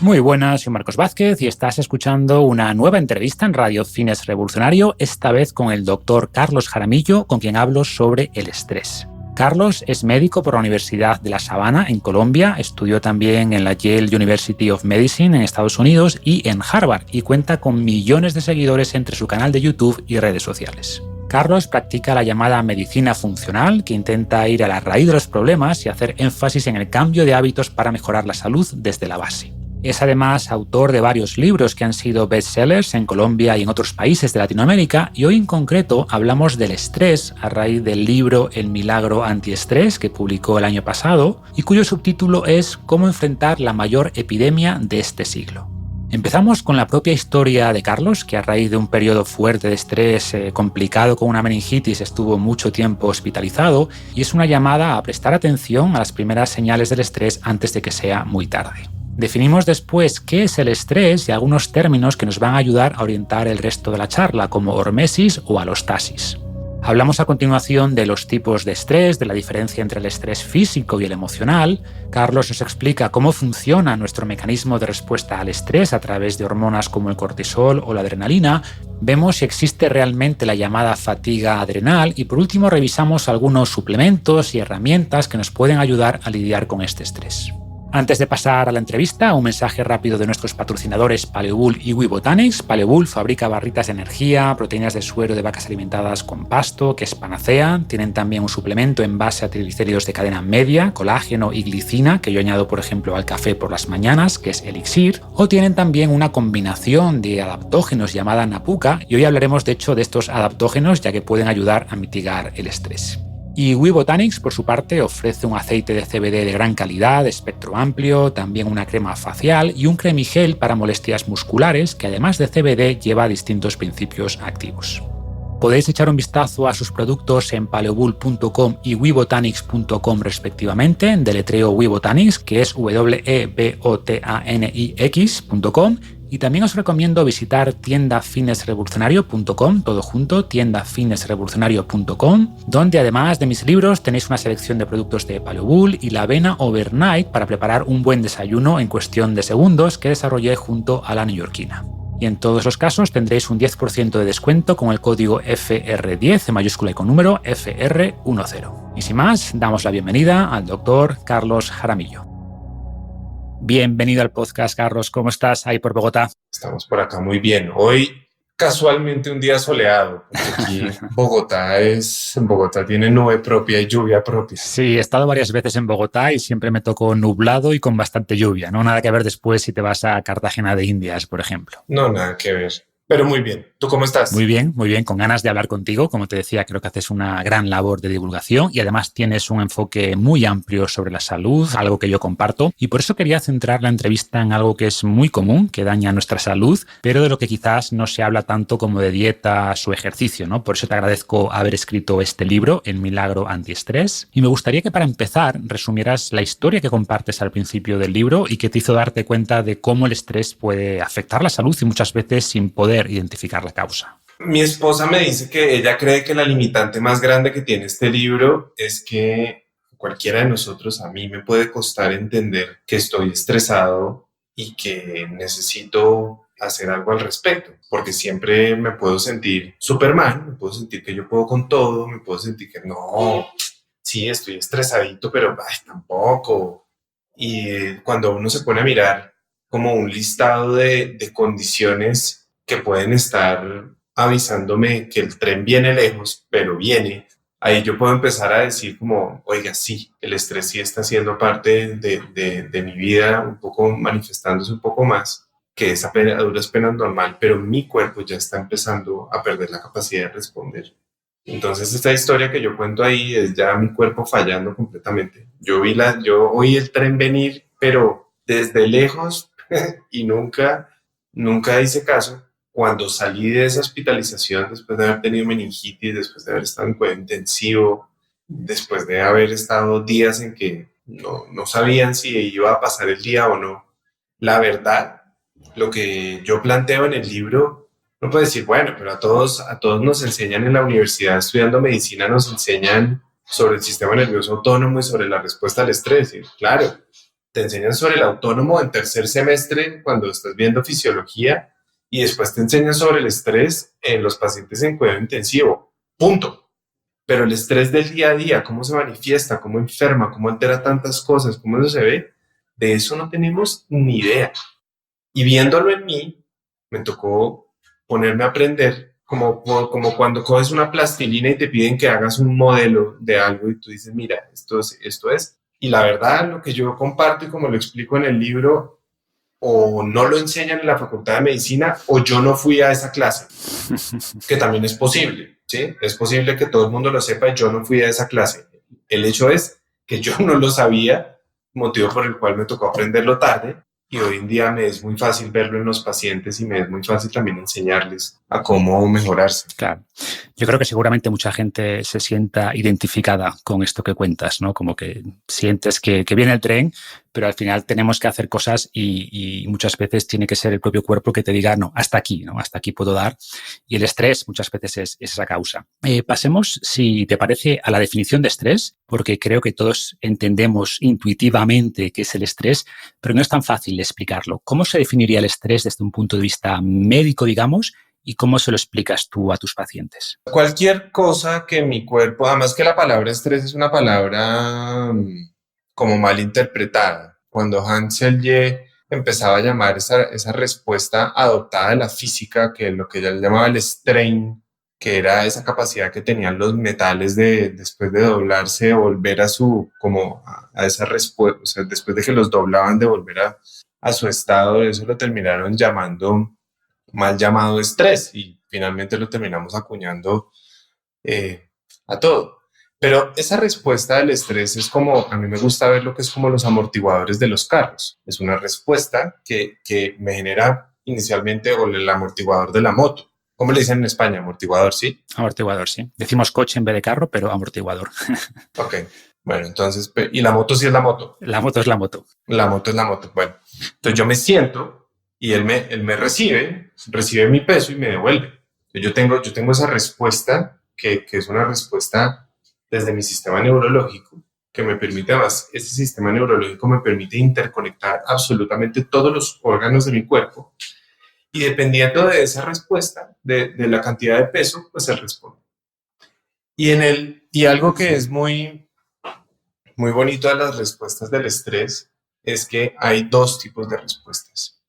Muy buenas, soy Marcos Vázquez y estás escuchando una nueva entrevista en Radio Fitness Revolucionario, esta vez con el doctor Carlos Jaramillo, con quien hablo sobre el estrés. Carlos es médico por la Universidad de La Sabana, en Colombia, estudió también en la Yale University of Medicine, en Estados Unidos, y en Harvard, y cuenta con millones de seguidores entre su canal de YouTube y redes sociales. Carlos practica la llamada medicina funcional, que intenta ir a la raíz de los problemas y hacer énfasis en el cambio de hábitos para mejorar la salud desde la base. Es además autor de varios libros que han sido bestsellers en Colombia y en otros países de Latinoamérica, y hoy en concreto hablamos del estrés a raíz del libro El milagro antiestrés, que publicó el año pasado y cuyo subtítulo es Cómo enfrentar la mayor epidemia de este siglo. Empezamos con la propia historia de Carlos, que a raíz de un periodo fuerte de estrés complicado con una meningitis estuvo mucho tiempo hospitalizado, y es una llamada a prestar atención a las primeras señales del estrés antes de que sea muy tarde. Definimos después qué es el estrés y algunos términos que nos van a ayudar a orientar el resto de la charla, como hormesis o alostasis. Hablamos a continuación de los tipos de estrés, de la diferencia entre el estrés físico y el emocional. Carlos nos explica cómo funciona nuestro mecanismo de respuesta al estrés a través de hormonas como el cortisol o la adrenalina. Vemos si existe realmente la llamada fatiga adrenal y por último revisamos algunos suplementos y herramientas que nos pueden ayudar a lidiar con este estrés. Antes de pasar a la entrevista, un mensaje rápido de nuestros patrocinadores Paleobull y WeBotanics. Paleobull fabrica barritas de energía, proteínas de suero de vacas alimentadas con pasto, que es panacea. Tienen también un suplemento en base a triglicéridos de cadena media, colágeno y glicina, que yo añado, por ejemplo, al café por las mañanas, que es Elixir. O tienen también una combinación de adaptógenos llamada Napuca, y hoy hablaremos de hecho de estos adaptógenos, ya que pueden ayudar a mitigar el estrés. Y WeBotanics, por su parte, ofrece un aceite de CBD de gran calidad, de espectro amplio, también una crema facial y un cremigel para molestias musculares que además de CBD lleva distintos principios activos. Podéis echar un vistazo a sus productos en paleobull.com y webotanics.com respectivamente, deletreo WeBotanics, que es webotanix.com. Y también os recomiendo visitar tiendafitnessrevolucionario.com, todo junto, tiendafitnessrevolucionario.com, donde además de mis libros tenéis una selección de productos de Paleobull y la avena overnight para preparar un buen desayuno en cuestión de segundos que desarrollé junto a la neoyorquina. Y en todos los casos tendréis un 10% de descuento con el código FR10 en mayúscula y con número FR10. Y sin más, damos la bienvenida al doctor Carlos Jaramillo. Bienvenido al podcast, Carlos. ¿Cómo estás ahí por Bogotá? Estamos por acá muy bien. Hoy casualmente un día soleado, porque aquí en Bogotá tiene nube propia y lluvia propia. Sí, he estado varias veces en Bogotá y siempre me tocó nublado y con bastante lluvia, ¿no? Nada que ver después si te vas a Cartagena de Indias, por ejemplo. No, nada que ver. Pero muy bien. ¿Tú cómo estás? Muy bien, con ganas de hablar contigo. Como te decía, creo que haces una gran labor de divulgación y además tienes un enfoque muy amplio sobre la salud, algo que yo comparto. Y por eso quería centrar la entrevista en algo que es muy común, que daña nuestra salud, pero de lo que quizás no se habla tanto como de dietas o ejercicio, ¿no? Por eso te agradezco haber escrito este libro, El milagro antiestrés. Y me gustaría que para empezar resumieras la historia que compartes al principio del libro y que te hizo darte cuenta de cómo el estrés puede afectar la salud y muchas veces sin poder identificar la causa. Mi esposa me dice que ella cree que la limitante más grande que tiene este libro es que cualquiera de nosotros, a mí me puede costar entender que estoy estresado y que necesito hacer algo al respecto, porque siempre me puedo sentir Superman, me puedo sentir que yo puedo con todo, me puedo sentir que no, sí, estoy estresadito, pero tampoco. Y cuando uno se pone a mirar como un listado de condiciones que pueden estar avisándome que el tren viene lejos, pero viene, ahí yo puedo empezar a decir como, oiga, sí, el estrés sí está siendo parte de mi vida, un poco manifestándose un poco más, que es a duras penas normal, pero mi cuerpo ya está empezando a perder la capacidad de responder. Entonces esta historia que yo cuento ahí es ya mi cuerpo fallando completamente. Yo oí el tren venir, pero desde lejos y nunca hice caso. Cuando salí de esa hospitalización, después de haber tenido meningitis, después de haber estado en cuidado intensivo, después de haber estado días en que no sabían si iba a pasar el día o no, la verdad, lo que yo planteo en el libro, no puedo decir, bueno, pero a todos nos enseñan en la universidad estudiando medicina, nos enseñan sobre el sistema nervioso autónomo y sobre la respuesta al estrés. Y claro, te enseñan sobre el autónomo en tercer semestre cuando estás viendo fisiología y después te enseñan sobre el estrés en los pacientes en cuidado intensivo. Punto. Pero el estrés del día a día, cómo se manifiesta, cómo enferma, cómo altera tantas cosas, cómo eso se ve, de eso no tenemos ni idea. Y viéndolo en mí, me tocó ponerme a aprender, como cuando coges una plastilina y te piden que hagas un modelo de algo y tú dices, mira, esto es, esto es. Y la verdad, lo que yo comparto y como lo explico en el libro, o no lo enseñan en la Facultad de Medicina o yo no fui a esa clase, que también es posible, ¿sí? Es posible que todo el mundo lo sepa y yo no fui a esa clase. El hecho es que yo no lo sabía, motivo por el cual me tocó aprenderlo tarde y hoy en día me es muy fácil verlo en los pacientes y me es muy fácil también enseñarles a cómo mejorarse. Claro. Yo creo que seguramente mucha gente se sienta identificada con esto que cuentas, ¿no? Como que sientes que viene el tren, pero al final tenemos que hacer cosas y muchas veces tiene que ser el propio cuerpo que te diga, no, hasta aquí, ¿no? Hasta aquí puedo dar. Y el estrés muchas veces es esa causa. Pasemos, si te parece, a la definición de estrés, porque creo que todos entendemos intuitivamente qué es el estrés, pero no es tan fácil explicarlo. ¿Cómo se definiría el estrés desde un punto de vista médico, digamos, y cómo se lo explicas tú a tus pacientes? Cualquier cosa que mi cuerpo, además que la palabra estrés es una palabra como mal interpretada. Cuando Hans Selye empezaba a llamar esa respuesta adoptada de la física, que es lo que él llamaba el strain, que era esa capacidad que tenían los metales de después de doblarse, volver a a esa respuesta, o sea, después de que los doblaban, de volver a su estado, eso lo terminaron llamando mal llamado estrés y finalmente lo terminamos acuñando a todo. Pero esa respuesta del estrés es como, a mí me gusta ver lo que es como los amortiguadores de los carros. Es una respuesta que me genera inicialmente o el amortiguador de la moto. ¿Cómo le dicen en España? Amortiguador, ¿sí? Amortiguador, sí. Decimos coche en vez de carro, pero amortiguador. Ok. Bueno, entonces, ¿y la moto sí es la moto? La moto es la moto. La moto es la moto. Bueno, entonces yo me siento y él me recibe mi peso y me devuelve. Yo tengo esa respuesta que es una respuesta desde mi sistema neurológico que me permite, además, ese sistema neurológico me permite interconectar absolutamente todos los órganos de mi cuerpo y dependiendo de esa respuesta, de la cantidad de peso, pues él responde. Y algo que es muy, muy bonito de las respuestas del estrés es que hay dos tipos de respuestas.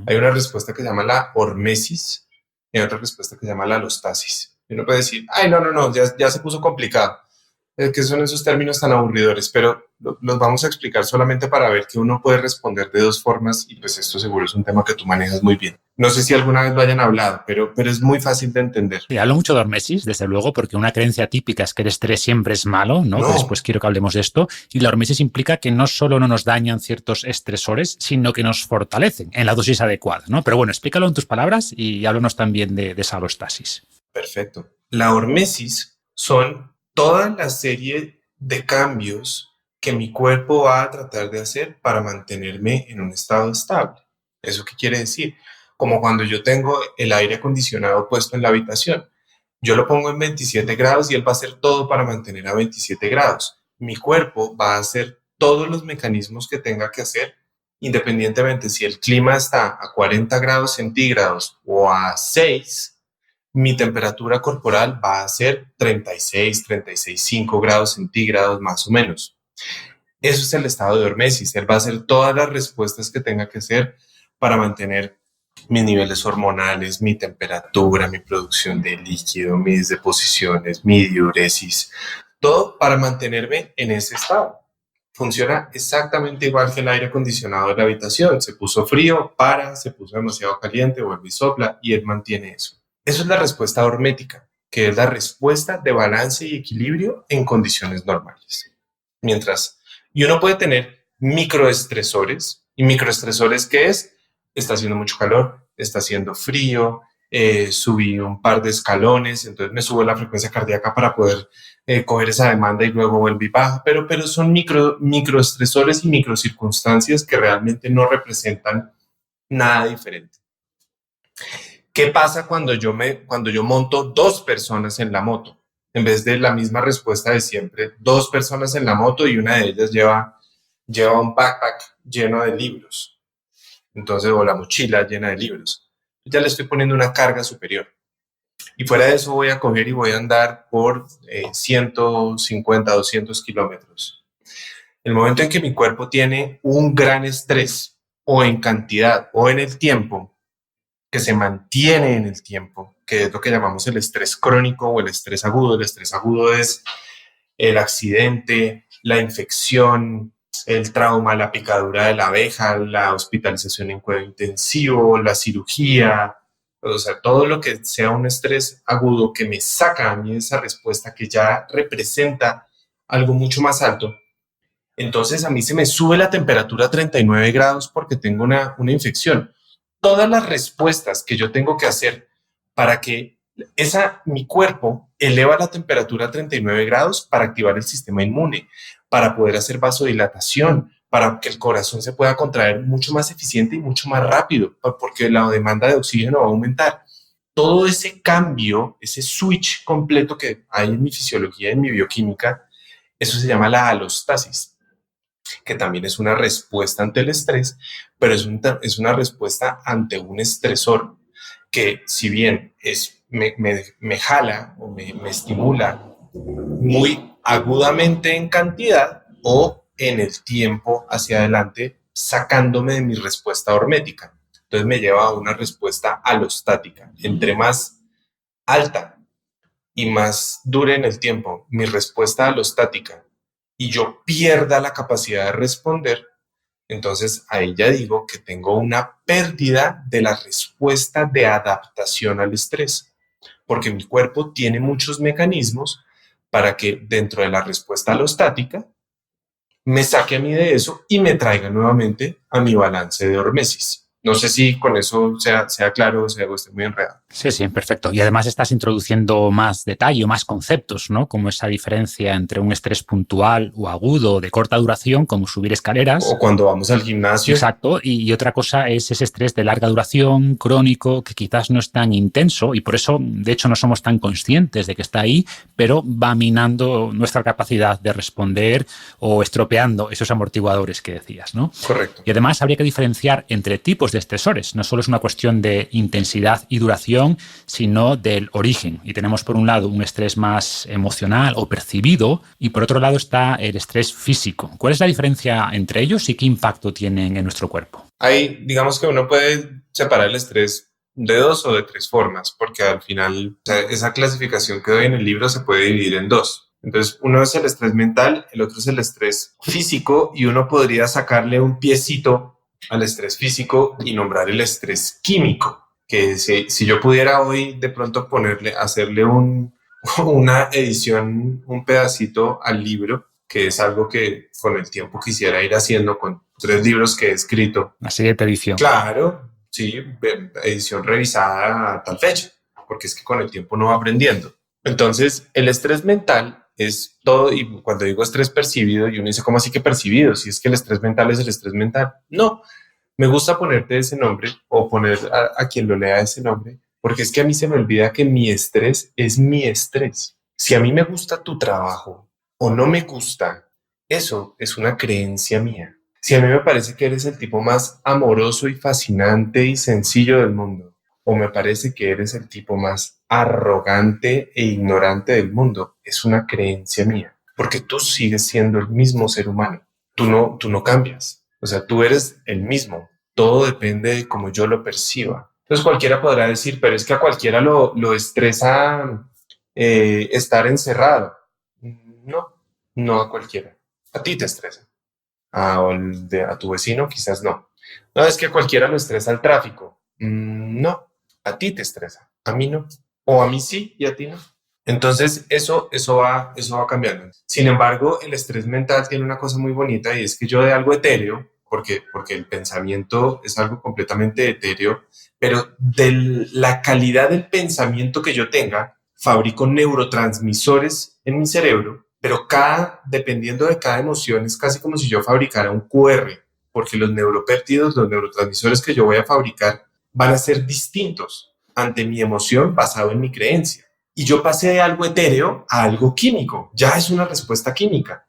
Hay una respuesta que se llama la hormesis y hay otra respuesta que se llama la alostasis. Y uno puede decir, ay, no, ya se puso complicado. ¿Qué son esos términos tan aburridores? Pero los vamos a explicar solamente para ver que uno puede responder de dos formas y pues esto seguro es un tema que tú manejas muy bien. No sé si alguna vez lo hayan hablado, pero es muy fácil de entender. Sí, hablo mucho de hormesis, desde luego, porque una creencia típica es que el estrés siempre es malo, ¿no? No. Que después quiero que hablemos de esto. Y la hormesis implica que no solo no nos dañan ciertos estresores, sino que nos fortalecen en la dosis adecuada, ¿no? Pero bueno, explícalo en tus palabras y háblanos también de esa alostasis. Perfecto. La hormesis son toda la serie de cambios que mi cuerpo va a tratar de hacer para mantenerme en un estado estable. ¿Eso qué quiere decir? Como cuando yo tengo el aire acondicionado puesto en la habitación. Yo lo pongo en 27 grados y él va a hacer todo para mantener a 27 grados. Mi cuerpo va a hacer todos los mecanismos que tenga que hacer, independientemente si el clima está a 40 grados centígrados o a 6, mi temperatura corporal va a ser 36, 36,5 grados centígrados más o menos. Eso es el estado de hormesis. Él va a hacer todas las respuestas que tenga que hacer para mantener mis niveles hormonales, mi temperatura, mi producción de líquido, mis deposiciones, mi diuresis, todo para mantenerme en ese estado. Funciona exactamente igual que el aire acondicionado de la habitación. Se puso frío, se puso demasiado caliente, vuelve y sopla y él mantiene eso. Eso es la respuesta hormética, que es la respuesta de balance y equilibrio en condiciones normales. Y uno puede tener microestresores. ¿Y microestresores qué es? Está haciendo mucho calor, está haciendo frío, subí un par de escalones, entonces me subo la frecuencia cardíaca para poder coger esa demanda y luego vuelve y baja. Pero son microestresores y microcircunstancias que realmente no representan nada diferente. ¿Qué pasa cuando yo monto dos personas en la moto? En vez de la misma respuesta de siempre, dos personas en la moto y una de ellas lleva un backpack lleno de libros, entonces, o la mochila llena de libros. Ya le estoy poniendo una carga superior. Y fuera de eso voy a coger y voy a andar por 150, 200 kilómetros. El momento en que mi cuerpo tiene un gran estrés, o en cantidad, o en el tiempo, que se mantiene en el tiempo, que es lo que llamamos el estrés crónico o el estrés agudo. El estrés agudo es el accidente, la infección, el trauma, la picadura de la abeja, la hospitalización en cuidado intensivo, la cirugía, o sea, todo lo que sea un estrés agudo que me saca a mí esa respuesta que ya representa algo mucho más alto. Entonces a mí se me sube la temperatura a 39 grados porque tengo una infección. Todas las respuestas que yo tengo que hacer para que mi cuerpo eleva la temperatura a 39 grados para activar el sistema inmune, para poder hacer vasodilatación, para que el corazón se pueda contraer mucho más eficiente y mucho más rápido, porque la demanda de oxígeno va a aumentar. Todo ese cambio, ese switch completo que hay en mi fisiología, en mi bioquímica, eso se llama la alostasis, que también es una respuesta ante el estrés, pero es una respuesta ante un estresor que, si bien me jala o me estimula muy agudamente en cantidad o en el tiempo hacia adelante, sacándome de mi respuesta hormética. Entonces me lleva a una respuesta alostática. Entre más alta y más dure en el tiempo mi respuesta alostática y yo pierda la capacidad de responder, entonces ahí ya digo que tengo una pérdida de la respuesta de adaptación al estrés, porque mi cuerpo tiene muchos mecanismos para que dentro de la respuesta alostática me saque a mí de eso y me traiga nuevamente a mi balance de hormesis. No sé si con eso sea claro o sea, esté muy enredado. Sí, sí, perfecto. Y además estás introduciendo más detalle o más conceptos, ¿no? Como esa diferencia entre un estrés puntual o agudo de corta duración, como subir escaleras. O cuando vamos al gimnasio. Exacto. Y otra cosa es ese estrés de larga duración, crónico, que quizás no es tan intenso y por eso, de hecho, no somos tan conscientes de que está ahí, pero va minando nuestra capacidad de responder o estropeando esos amortiguadores que decías, ¿no? Correcto. Y además habría que diferenciar entre tipos de estresores. No solo es una cuestión de intensidad y duración, sino del origen. Y tenemos por un lado un estrés más emocional o percibido y por otro lado está el estrés físico. ¿Cuál es la diferencia entre ellos y qué impacto tienen en nuestro cuerpo? Ahí, digamos que uno puede separar el estrés de 2 o de 3 formas, porque al final, o sea, esa clasificación que doy en el libro se puede dividir en 2. Entonces, uno es el estrés mental, el otro es el estrés físico y uno podría sacarle un piecito al estrés físico y nombrar el estrés químico, que si yo pudiera hoy de pronto hacerle una edición, un pedacito al libro, que es algo que con el tiempo quisiera ir haciendo con 3 libros que he escrito. Una siguiente edición. Claro, sí, edición revisada a tal fecha, porque es que con el tiempo uno va aprendiendo. Entonces, el estrés mental es todo, y cuando digo estrés percibido, y uno dice, ¿cómo así que percibido? Si es que el estrés mental es el estrés mental. No, me gusta ponerte ese nombre o poner a quien lo lea ese nombre, porque es que a mí se me olvida que mi estrés es mi estrés. Si a mí me gusta tu trabajo o no me gusta, eso es una creencia mía. Si a mí me parece que eres el tipo más amoroso y fascinante y sencillo del mundo, o me parece que eres el tipo más arrogante e ignorante del mundo, es una creencia mía, porque tú sigues siendo el mismo ser humano. Tú no cambias. O sea, tú eres el mismo. Todo depende de cómo yo lo perciba. Entonces cualquiera podrá decir, pero es que a cualquiera lo estresa estar encerrado. No a cualquiera. A ti te estresa. A tu vecino quizás no. No, es que a cualquiera lo estresa el tráfico. No, a ti te estresa. A mí no. O a mí sí y a ti no. Entonces eso va cambiando. Sin embargo, el estrés mental tiene una cosa muy bonita y es que yo de algo etéreo, porque el pensamiento es algo completamente etéreo, pero de la calidad del pensamiento que yo tenga, fabrico neurotransmisores en mi cerebro, pero dependiendo de cada emoción es casi como si yo fabricara un QR, porque los neuropéptidos, los neurotransmisores que yo voy a fabricar van a ser distintos ante mi emoción basado en mi creencia. Y yo pasé de algo etéreo a algo químico. Ya es una respuesta química.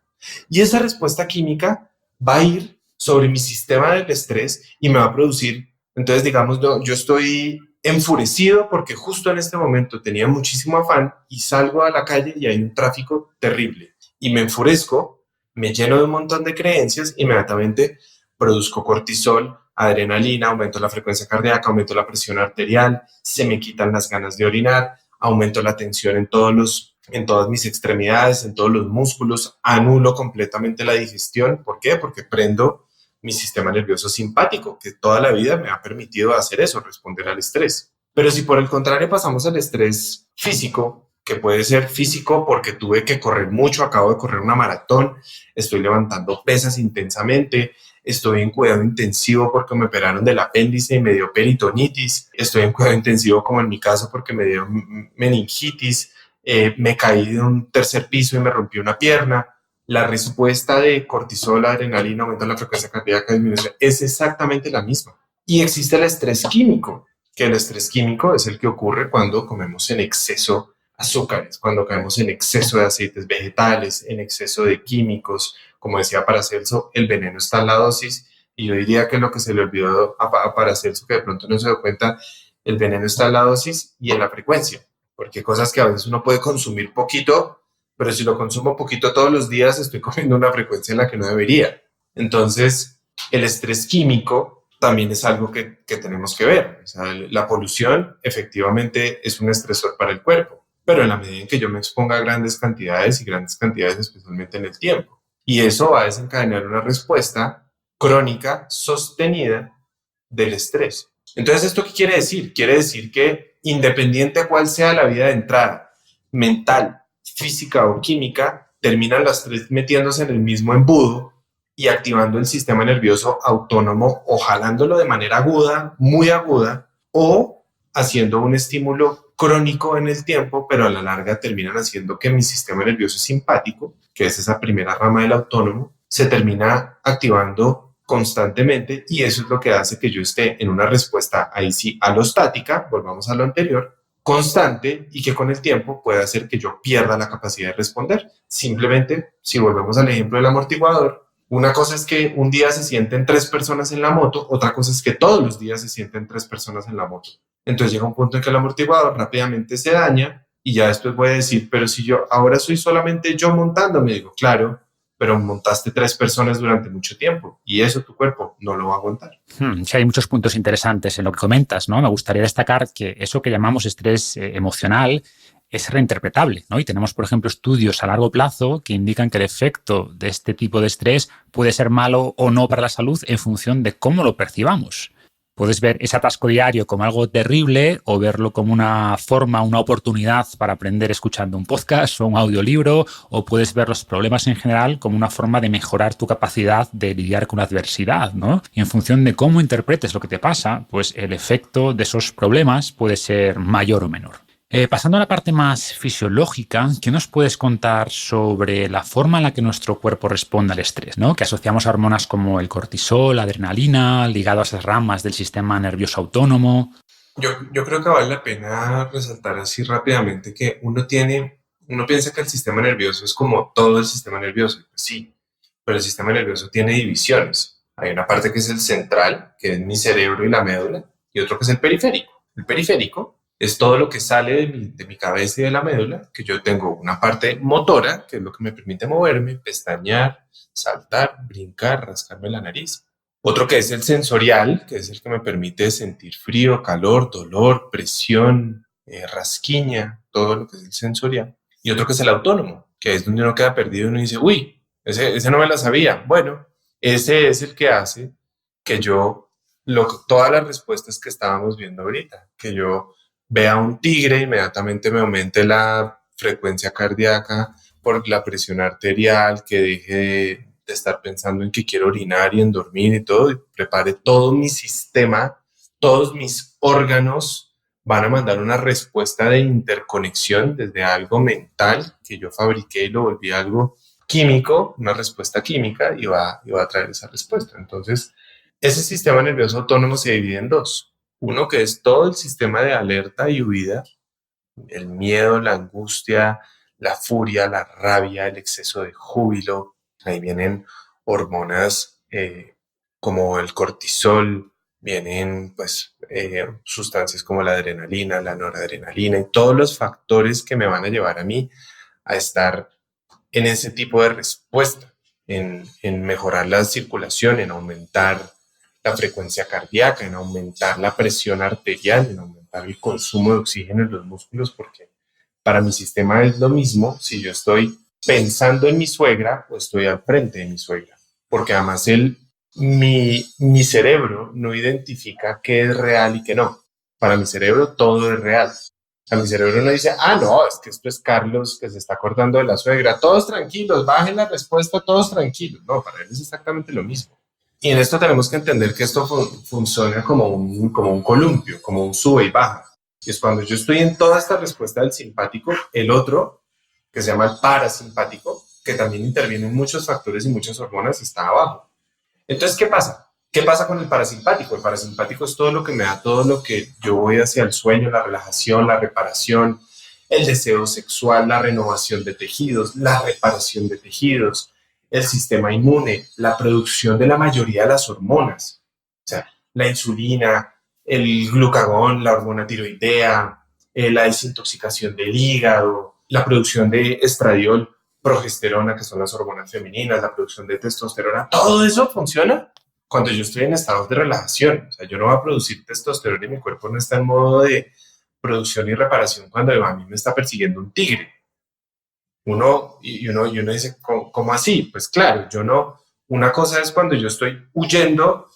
Y esa respuesta química va a ir sobre mi sistema del estrés y me va a producir, entonces digamos, yo estoy enfurecido porque justo en este momento tenía muchísimo afán y salgo a la calle y hay un tráfico terrible y me enfurezco, me lleno de un montón de creencias, inmediatamente produzco cortisol, adrenalina, aumento la frecuencia cardíaca, aumento la presión arterial, se me quitan las ganas de orinar, aumento la tensión en todas mis extremidades, en todos los músculos, anulo completamente la digestión. ¿Por qué? Porque prendo mi sistema nervioso simpático, que toda la vida me ha permitido hacer eso, responder al estrés. Pero si por el contrario pasamos al estrés físico, que puede ser físico porque tuve que correr mucho, acabo de correr una maratón, estoy levantando pesas intensamente, estoy en cuidado intensivo porque me operaron del apéndice y me dio peritonitis, estoy en cuidado intensivo como en mi caso porque me dio meningitis, me caí de un tercer piso y me rompí una pierna. La respuesta de cortisol, adrenalina, aumento en la frecuencia cardíaca, disminución, es exactamente la misma. Y existe el estrés químico, que el estrés químico es el que ocurre cuando comemos en exceso azúcares, cuando caemos en exceso de aceites vegetales, en exceso de químicos. Como decía Paracelso, el veneno está en la dosis, y yo diría que lo que se le olvidó a Paracelso, que de pronto no se dio cuenta, el veneno está en la dosis y en la frecuencia, porque hay cosas que a veces uno puede consumir poquito, pero si lo consumo poquito todos los días, estoy comiendo una frecuencia en la que no debería. Entonces, el estrés químico también es algo que tenemos que ver. O sea, la polución efectivamente es un estresor para el cuerpo, pero en la medida en que yo me exponga a grandes cantidades y grandes cantidades, especialmente en el tiempo. Y eso va a desencadenar una respuesta crónica sostenida del estrés. Entonces, ¿esto qué quiere decir? Quiere decir que independiente a cuál sea la vía de entrada, mental, física o química, terminan las tres metiéndose en el mismo embudo y activando el sistema nervioso autónomo o jalándolo de manera aguda, muy aguda, o haciendo un estímulo crónico en el tiempo, pero a la larga terminan haciendo que mi sistema nervioso simpático, que es esa primera rama del autónomo, se termina activando constantemente, y eso es lo que hace que yo esté en una respuesta ahí sí alostática, volvamos a lo anterior, constante, y que con el tiempo puede hacer que yo pierda la capacidad de responder. Simplemente, si volvemos al ejemplo del amortiguador, una cosa es que un día se sienten 3 personas en la moto, otra cosa es que todos los días se sienten 3 personas en la moto. Entonces llega un punto en que el amortiguador rápidamente se daña y ya después voy a decir, pero si yo ahora soy solamente yo montándome, digo, claro, pero montaste 3 personas durante mucho tiempo y eso tu cuerpo no lo va a aguantar. Sí, hay muchos puntos interesantes en lo que comentas, ¿no? Me gustaría destacar que eso que llamamos estrés emocional es reinterpretable, ¿no? Y tenemos, por ejemplo, estudios a largo plazo que indican que el efecto de este tipo de estrés puede ser malo o no para la salud en función de cómo lo percibamos. Puedes ver ese atasco diario como algo terrible o verlo como una forma, una oportunidad para aprender escuchando un podcast o un audiolibro, o puedes ver los problemas en general como una forma de mejorar tu capacidad de lidiar con la adversidad, ¿no? Y en función de cómo interpretes lo que te pasa, pues el efecto de esos problemas puede ser mayor o menor. Pasando a la parte más fisiológica, ¿qué nos puedes contar sobre la forma en la que nuestro cuerpo responde al estrés, ¿no? Que asociamos a hormonas como el cortisol, la adrenalina, ligado a esas ramas del sistema nervioso autónomo. Yo creo que vale la pena resaltar así rápidamente que uno piensa que el sistema nervioso es como todo el sistema nervioso. Pues sí, pero el sistema nervioso tiene divisiones. Hay una parte que es el central, que es mi cerebro y la médula, y otro que es el periférico. El periférico es todo lo que sale de mi cabeza y de la médula, que yo tengo una parte motora, que es lo que me permite moverme, pestañear, saltar, brincar, rascarme la nariz. Otro que es el sensorial, que es el que me permite sentir frío, calor, dolor, presión, rasquiña, todo lo que es el sensorial. Y otro que es el autónomo, que es donde uno queda perdido y uno dice, uy, ese no me la sabía. Bueno, ese es el que hace que todas las respuestas que estábamos viendo ahorita, que yo vea un tigre, inmediatamente me aumente la frecuencia cardíaca por la presión arterial, que deje de estar pensando en que quiero orinar y en dormir y todo, y prepare todo mi sistema, todos mis órganos van a mandar una respuesta de interconexión desde algo mental que yo fabriqué y lo volví algo químico, una respuesta química, y va a traer esa respuesta. Entonces, ese sistema nervioso autónomo se divide en dos. Uno que es todo el sistema de alerta y huida, el miedo, la angustia, la furia, la rabia, el exceso de júbilo. Ahí vienen hormonas como el cortisol, vienen pues sustancias como la adrenalina, la noradrenalina y todos los factores que me van a llevar a mí a estar en ese tipo de respuesta, en mejorar la circulación, en aumentar la frecuencia cardíaca, en aumentar la presión arterial, en aumentar el consumo de oxígeno en los músculos, porque para mi sistema es lo mismo si yo estoy pensando en mi suegra o estoy al frente de mi suegra, porque además mi cerebro no identifica qué es real y qué no. Para mi cerebro todo es real. A mi cerebro no dice, no, es que esto es Carlos que se está acordando de la suegra. Todos tranquilos, bajen la respuesta, todos tranquilos. No, para él es exactamente lo mismo. Y en esto tenemos que entender que esto funciona como un columpio, como un sube y baja. Y es cuando yo estoy en toda esta respuesta del simpático, el otro, que se llama el parasimpático, que también interviene en muchos factores y muchas hormonas, está abajo. Entonces, ¿qué pasa? ¿Qué pasa con el parasimpático? El parasimpático es todo lo que me da todo lo que yo voy hacia el sueño, la relajación, la reparación, el deseo sexual, la renovación de tejidos, la reparación de tejidos, el sistema inmune, la producción de la mayoría de las hormonas, o sea, la insulina, el glucagón, la hormona tiroidea, la desintoxicación del hígado, la producción de estradiol, progesterona, que son las hormonas femeninas, la producción de testosterona, todo eso funciona cuando yo estoy en estados de relajación. O sea, yo no voy a producir testosterona y mi cuerpo no está en modo de producción y reparación cuando a mí me está persiguiendo un tigre. Uno dice, ¿cómo así? Pues claro, yo no. Una cosa es cuando yo estoy huyendo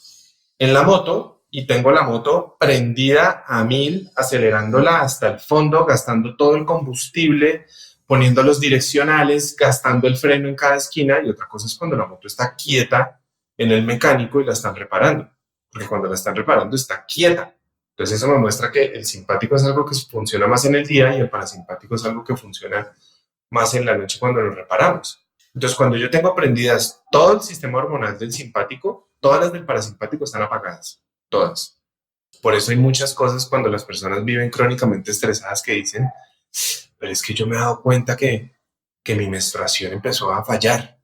en la moto y tengo la moto prendida a 1000, acelerándola hasta el fondo, gastando todo el combustible, poniendo los direccionales, gastando el freno en cada esquina. Y otra cosa es cuando la moto está quieta en el mecánico y la están reparando, porque cuando la están reparando está quieta. Entonces eso me muestra que el simpático es algo que funciona más en el día y el parasimpático es algo que funciona más en la noche cuando lo reparamos. Entonces, cuando yo tengo prendidas todo el sistema hormonal del simpático, todas las del parasimpático están apagadas, todas. Por eso hay muchas cosas cuando las personas viven crónicamente estresadas que dicen, pero es que yo me he dado cuenta que mi menstruación empezó a fallar.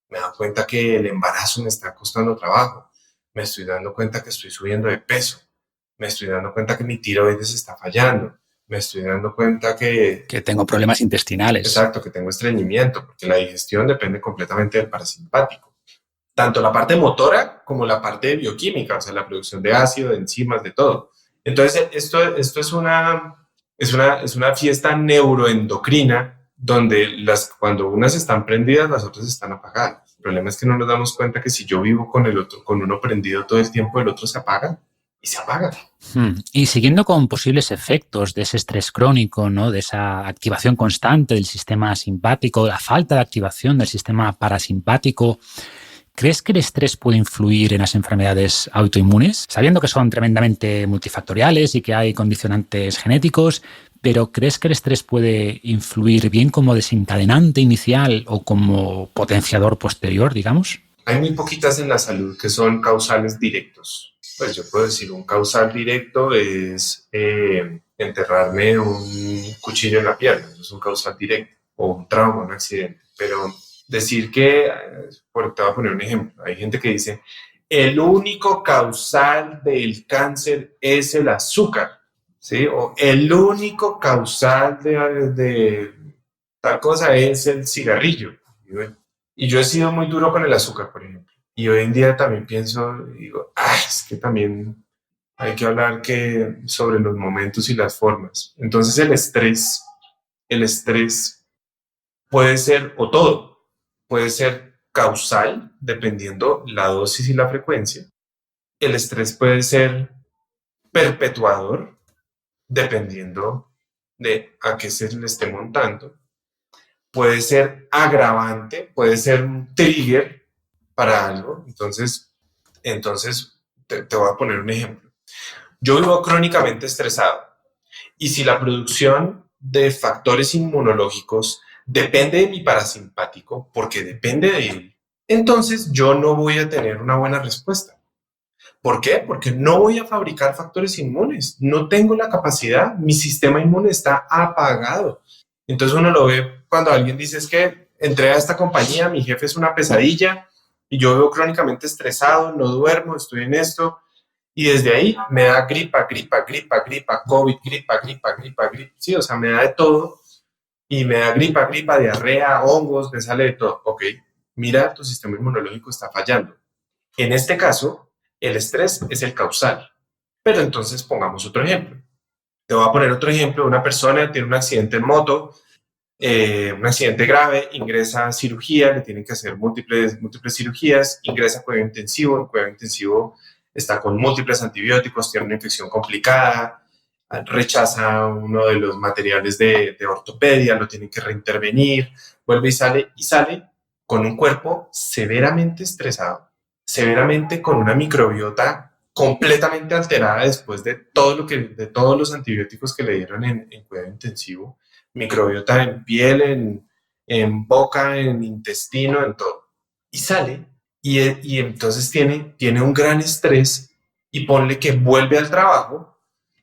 Me he dado cuenta que el embarazo me está costando trabajo. Me estoy dando cuenta que estoy subiendo de peso. Me estoy dando cuenta que mi tiroides está fallando. Me estoy dando cuenta que tengo problemas intestinales. Exacto, que tengo estreñimiento, porque la digestión depende completamente del parasimpático. Tanto la parte motora como la parte bioquímica, o sea, la producción de ácido, de enzimas, de todo. Entonces, esto es una fiesta neuroendocrina donde cuando unas están prendidas, las otras están apagadas. El problema es que no nos damos cuenta que si yo vivo con uno prendido todo el tiempo, el otro se apaga. Y se apaga. Y siguiendo con posibles efectos de ese estrés crónico, ¿no? De esa activación constante del sistema simpático, la falta de activación del sistema parasimpático, ¿crees que el estrés puede influir en las enfermedades autoinmunes? Sabiendo que son tremendamente multifactoriales y que hay condicionantes genéticos, pero ¿crees que el estrés puede influir bien como desencadenante inicial o como potenciador posterior, digamos? Hay muy poquitas en la salud que son causales directos. Pues yo puedo decir, un causal directo es enterrarme un cuchillo en la pierna, eso es un causal directo, o un trauma, un accidente. Pero decir que, te voy a poner un ejemplo, hay gente que dice, el único causal del cáncer es el azúcar, ¿sí? O el único causal de tal cosa es el cigarrillo. Y yo he sido muy duro con el azúcar, por ejemplo. Y hoy en día también pienso, digo, es que también hay que hablar sobre los momentos y las formas. Entonces el estrés puede ser, o todo, puede ser causal, dependiendo la dosis y la frecuencia. El estrés puede ser perpetuador, dependiendo de a qué se le esté montando. Puede ser agravante, puede ser un trigger para algo. Entonces te voy a poner un ejemplo. Yo vivo crónicamente estresado y si la producción de factores inmunológicos depende de mi parasimpático, porque depende de él, entonces yo no voy a tener una buena respuesta. ¿Por qué? Porque no voy a fabricar factores inmunes. No tengo la capacidad. Mi sistema inmune está apagado. Entonces uno lo ve cuando alguien dice es que entré a esta compañía, mi jefe es una pesadilla, y yo vivo crónicamente estresado, no duermo, estoy en esto, y desde ahí me da gripa, COVID, gripa, sí, o sea, me da de todo, y me da gripa, diarrea, hongos, me sale de todo. Ok, mira, tu sistema inmunológico está fallando. En este caso, el estrés es el causal. Pero entonces pongamos otro ejemplo. Te voy a poner otro ejemplo. Una persona tiene un accidente en moto, un accidente grave, ingresa a cirugía, le tienen que hacer múltiples cirugías, ingresa a cuidado intensivo, en cuidado intensivo está con múltiples antibióticos, tiene una infección complicada, rechaza uno de los materiales de ortopedia, lo tienen que reintervenir, vuelve y sale con un cuerpo severamente estresado, severamente con una microbiota completamente alterada después de de todos los antibióticos que le dieron en cuidado intensivo, microbiota en piel, en boca, en intestino, en todo. Y sale y entonces tiene un gran estrés y ponle que vuelve al trabajo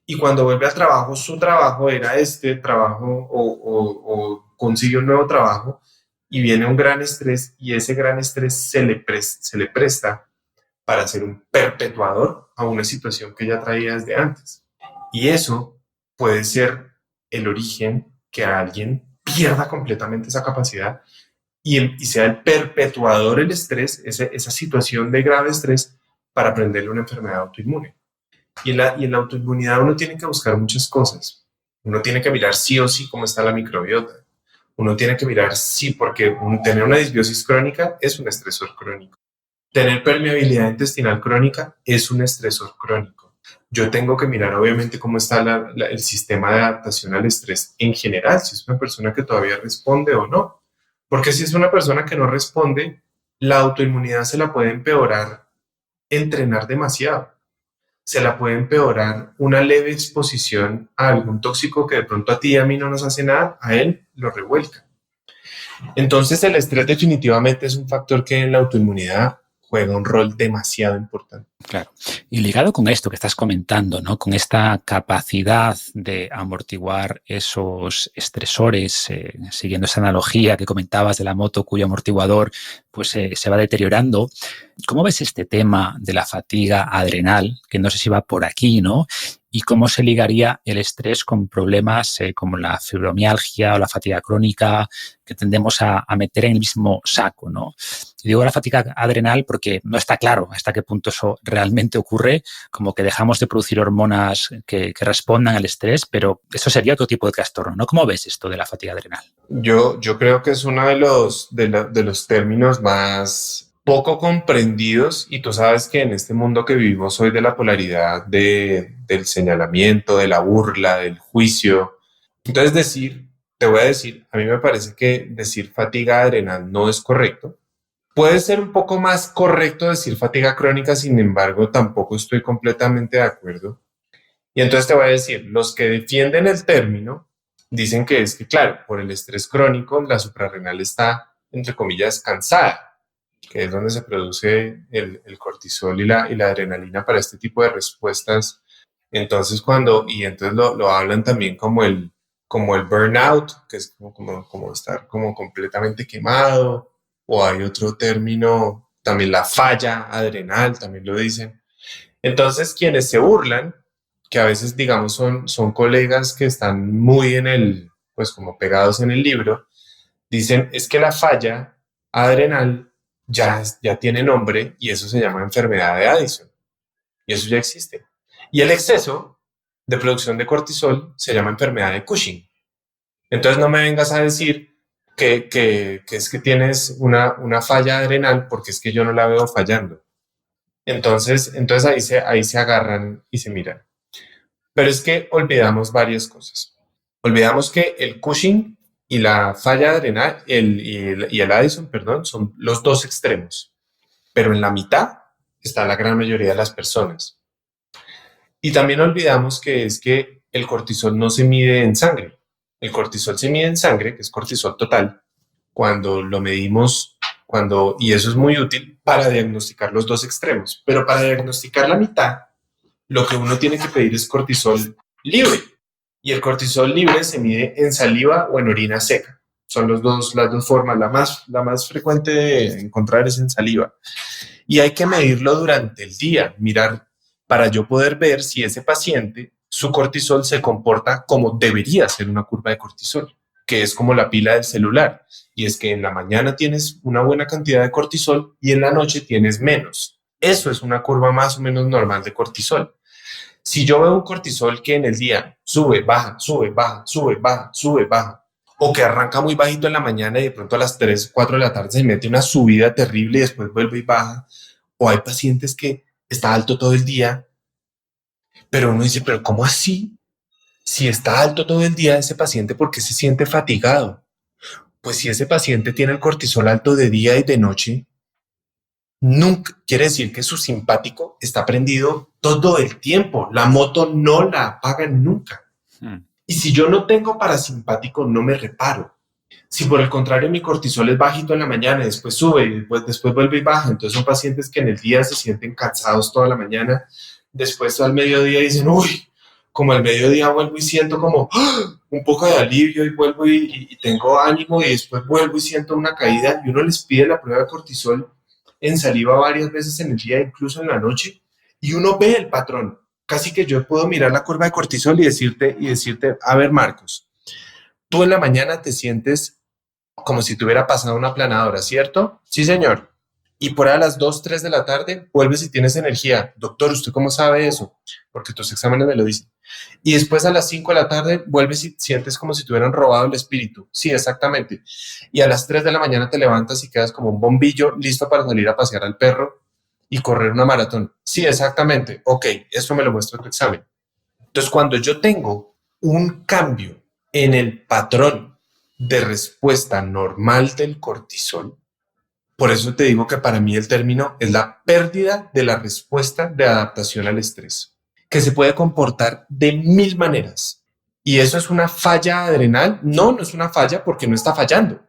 y cuando vuelve al trabajo, su trabajo era este trabajo o consigue un nuevo trabajo y viene un gran estrés y ese gran estrés se le presta para ser un perpetuador a una situación que ya traía desde antes. Y eso puede ser el origen que alguien pierda completamente esa capacidad y sea el perpetuador el estrés, esa situación de grave estrés para aprenderle una enfermedad autoinmune. Y en la autoinmunidad uno tiene que buscar muchas cosas. Uno tiene que mirar sí o sí cómo está la microbiota. Uno tiene que mirar sí, porque tener una disbiosis crónica es un estresor crónico. Tener permeabilidad intestinal crónica es un estresor crónico. Yo tengo que mirar obviamente cómo está el sistema de adaptación al estrés en general, si es una persona que todavía responde o no. Porque si es una persona que no responde, la autoinmunidad se la puede empeorar entrenar demasiado. Se la puede empeorar una leve exposición a algún tóxico que de pronto a ti y a mí no nos hace nada, a él lo revuelca. Entonces el estrés definitivamente es un factor que en la autoinmunidad juega un rol demasiado importante. Claro. Y ligado con esto que estás comentando, ¿no? Con esta capacidad de amortiguar esos estresores, siguiendo esa analogía que comentabas de la moto cuyo amortiguador pues, se va deteriorando, ¿cómo ves este tema de la fatiga adrenal? Que no sé si va por aquí, ¿no? Y cómo se ligaría el estrés con problemas como la fibromialgia o la fatiga crónica que tendemos a meter en el mismo saco, ¿no? Y digo la fatiga adrenal porque no está claro hasta qué punto eso realmente ocurre, como que dejamos de producir hormonas que respondan al estrés, pero eso sería otro tipo de trastorno, ¿no? ¿Cómo ves esto de la fatiga adrenal? Yo creo que es uno de los términos más poco comprendidos y tú sabes que en este mundo que vivimos soy de la polaridad del señalamiento, de la burla, del juicio. Entonces te voy a decir, a mí me parece que decir fatiga adrenal no es correcto. Puede ser un poco más correcto decir fatiga crónica, sin embargo, tampoco estoy completamente de acuerdo. Y entonces te voy a decir, los que defienden el término dicen que es que, claro, por el estrés crónico, la suprarrenal está, entre comillas, cansada, que es donde se produce el cortisol y la adrenalina para este tipo de respuestas. Entonces, entonces lo hablan también como el burnout, que es como estar como completamente quemado, o hay otro término, también la falla adrenal, también lo dicen. Entonces, quienes se burlan, que a veces, digamos, son colegas que están muy pues como pegados en el libro, dicen, es que la falla adrenal ya tiene nombre y eso se llama enfermedad de Addison. Y eso ya existe. Y el exceso de producción de cortisol se llama enfermedad de Cushing. Entonces no me vengas a decir que es que tienes una falla adrenal porque es que yo no la veo fallando. Entonces ahí se agarran y se miran. Pero es que olvidamos varias cosas. Olvidamos que el Cushing y la falla adrenal y el Addison, perdón, son los dos extremos. Pero en la mitad está la gran mayoría de las personas. Y también olvidamos que es que el cortisol no se mide en sangre. El cortisol se mide en sangre, que es cortisol total, cuando lo medimos, y eso es muy útil para diagnosticar los dos extremos. Pero para diagnosticar la mitad, lo que uno tiene que pedir es cortisol libre. Y el cortisol libre se mide en saliva o en orina seca. Son las dos formas. La más frecuente de encontrar es en saliva. Y hay que medirlo durante el día, mirar para yo poder ver si ese paciente, su cortisol se comporta como debería ser una curva de cortisol, que es como la pila del celular. Y es que en la mañana tienes una buena cantidad de cortisol y en la noche tienes menos. Eso es una curva más o menos normal de cortisol. Si yo veo un cortisol que en el día sube, baja, sube, baja, sube, baja, sube, baja, o que arranca muy bajito en la mañana y de pronto a las 3, 4 de la tarde se mete una subida terrible y después vuelve y baja, o hay pacientes que está alto todo el día, pero uno dice, pero ¿cómo así? Si está alto todo el día ese paciente, ¿por qué se siente fatigado? Pues si ese paciente tiene el cortisol alto de día y de noche, nunca quiere decir que su simpático está prendido todo el tiempo. La moto no la apagan nunca. Y si yo no tengo parasimpático, no me reparo. Si por el contrario mi cortisol es bajito en la mañana y después sube y después vuelve y baja, entonces son pacientes que en el día se sienten cansados toda la mañana, después al mediodía dicen, uy, como al mediodía vuelvo y siento como un poco de alivio y vuelvo y tengo ánimo y después vuelvo y siento una caída y uno les pide la prueba de cortisol en saliva varias veces en el día, incluso en la noche, y uno ve el patrón. Casi que yo puedo mirar la curva de cortisol y decirte, a ver, Marcos, tú en la mañana te sientes como si te hubiera pasado una planadora, ¿cierto? Sí, señor. Y por ahí a las 2, 3 de la tarde vuelves y tienes energía. Doctor, ¿usted cómo sabe eso? Porque tus exámenes me lo dicen. Y después a las 5 de la tarde vuelves y sientes como si te hubieran robado el espíritu. Sí, exactamente. Y a las 3 de la mañana te levantas y quedas como un bombillo listo para salir a pasear al perro y correr una maratón. Sí, exactamente. Ok, eso me lo muestra tu examen. Entonces, cuando yo tengo un cambio en el patrón de respuesta normal del cortisol, por eso te digo que para mí el término es la pérdida de la respuesta de adaptación al estrés, que se puede comportar de 1000 maneras. ¿Y eso es una falla adrenal? No, no es una falla porque no está fallando,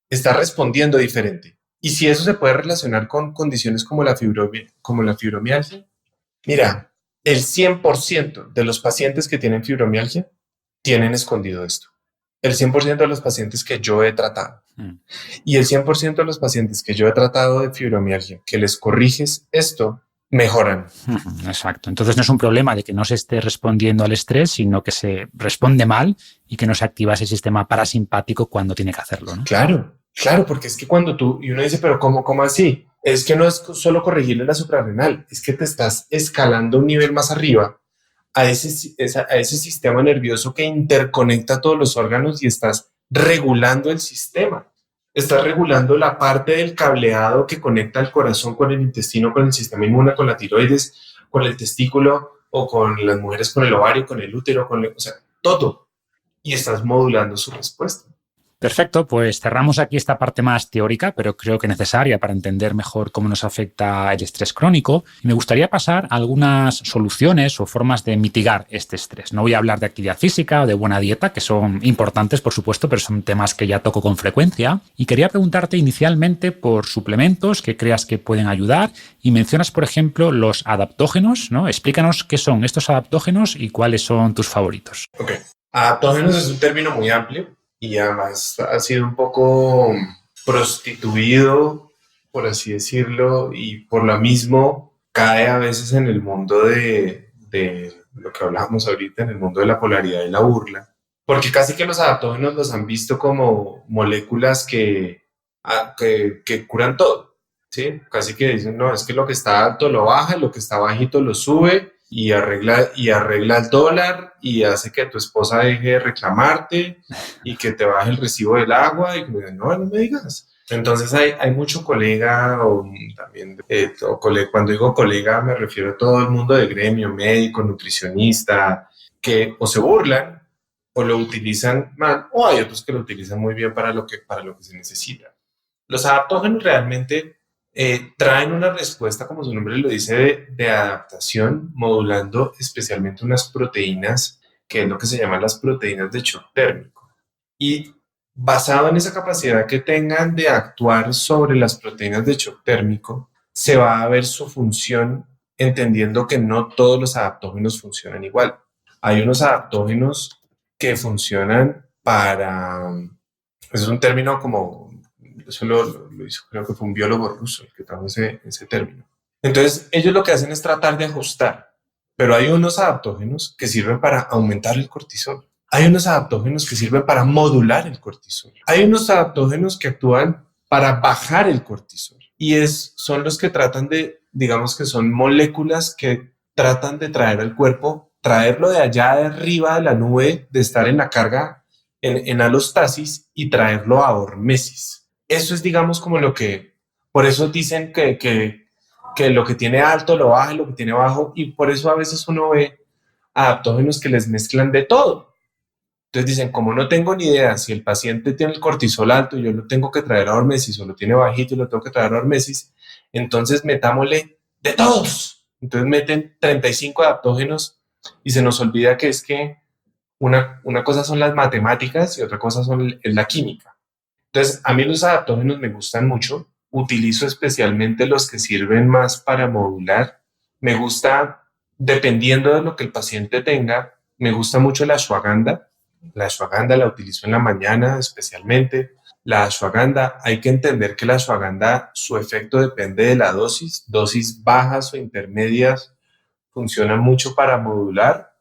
está respondiendo diferente. Y si eso se puede relacionar con condiciones como la fibromialgia, mira, el 100% de los pacientes que tienen fibromialgia tienen escondido esto. El 100% de los pacientes que yo he tratado. Y el 100% de los pacientes que yo he tratado de fibromialgia, que les corriges esto, mejoran. Exacto. Entonces no es un problema de que no se esté respondiendo al estrés, sino que se responde mal y que no se activa ese sistema parasimpático cuando tiene que hacerlo, ¿no? Claro, claro, porque es que cuando y uno dice, pero ¿cómo así? Es que no es solo corregirle la suprarrenal, es que te estás escalando un nivel más arriba a ese sistema nervioso que interconecta todos los órganos y estás regulando el sistema. Estás regulando la parte del cableado que conecta el corazón con el intestino, con el sistema inmune, con la tiroides, con el testículo o con las mujeres con el ovario, con el útero, o sea, todo. Y estás modulando su respuesta. Perfecto, pues cerramos aquí esta parte más teórica, pero creo que necesaria para entender mejor cómo nos afecta el estrés crónico. Y me gustaría pasar a algunas soluciones o formas de mitigar este estrés. No voy a hablar de actividad física o de buena dieta, que son importantes, por supuesto, pero son temas que ya toco con frecuencia. Y quería preguntarte inicialmente por suplementos que creas que pueden ayudar. Y mencionas, por ejemplo, los adaptógenos, ¿no? Explícanos qué son estos adaptógenos y cuáles son tus favoritos. Ok. Adaptógenos es un término muy amplio y además ha sido un poco prostituido, por así decirlo, y por lo mismo cae a veces en el mundo de lo que hablábamos ahorita, en el mundo de la polaridad y la burla, porque casi que los adaptógenos los han visto como moléculas que curan todo, ¿sí? Casi que dicen, no, es que lo que está alto lo baja, lo que está bajito lo sube, y arregla el dólar y hace que tu esposa deje de reclamarte y que te baje el recibo del agua y que no me digas. Entonces hay mucho colega o también, cuando digo colega me refiero a todo el mundo del gremio, médico, nutricionista, que o se burlan o lo utilizan mal, o hay otros que lo utilizan muy bien para lo que se necesita. Los adaptógenos realmente traen una respuesta, como su nombre lo dice, de adaptación, modulando especialmente unas proteínas, que es lo que se llaman las proteínas de shock térmico. Y basado en esa capacidad que tengan de actuar sobre las proteínas de shock térmico, se va a ver su función, entendiendo que no todos los adaptógenos funcionan igual. Hay unos adaptógenos que funcionan para Es un término como, eso lo hizo, creo que fue un biólogo ruso el que trajo ese término. Entonces, ellos lo que hacen es tratar de ajustar, pero hay unos adaptógenos que sirven para aumentar el cortisol. Hay unos adaptógenos que sirven para modular el cortisol. Hay unos adaptógenos que actúan para bajar el cortisol. Y son los que tratan de, digamos que son moléculas que tratan de traer al cuerpo, traerlo de allá de arriba de la nube, de estar en la carga, en alostasis, y traerlo a hormesis. Eso es, digamos, como lo que, por eso dicen que lo que tiene alto lo baja y lo que tiene bajo, y por eso a veces uno ve adaptógenos que les mezclan de todo. Entonces dicen, como no tengo ni idea si el paciente tiene el cortisol alto y yo lo tengo que traer a hormesis, o lo tiene bajito y lo tengo que traer a hormesis, entonces metámosle de todos. Entonces meten 35 adaptógenos y se nos olvida que es que una cosa son las matemáticas y otra cosa es la química. Entonces, a mí los adaptógenos me gustan mucho. Utilizo especialmente los que sirven más para modular. Me gusta, dependiendo de lo que el paciente tenga, me gusta mucho la ashwagandha. La ashwagandha la utilizo en la mañana especialmente. La ashwagandha, hay que entender que la ashwagandha, su efecto depende de la dosis. Dosis bajas o intermedias funcionan mucho para modular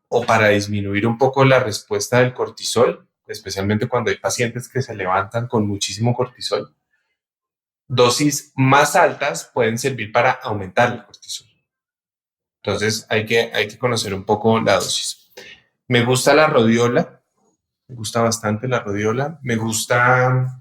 o para disminuir un poco la respuesta del cortisol, especialmente cuando hay pacientes que se levantan con muchísimo cortisol. Dosis más altas pueden servir para aumentar el cortisol. Entonces hay que conocer un poco la dosis. Me gusta la rodiola, me gusta bastante la rodiola, me gusta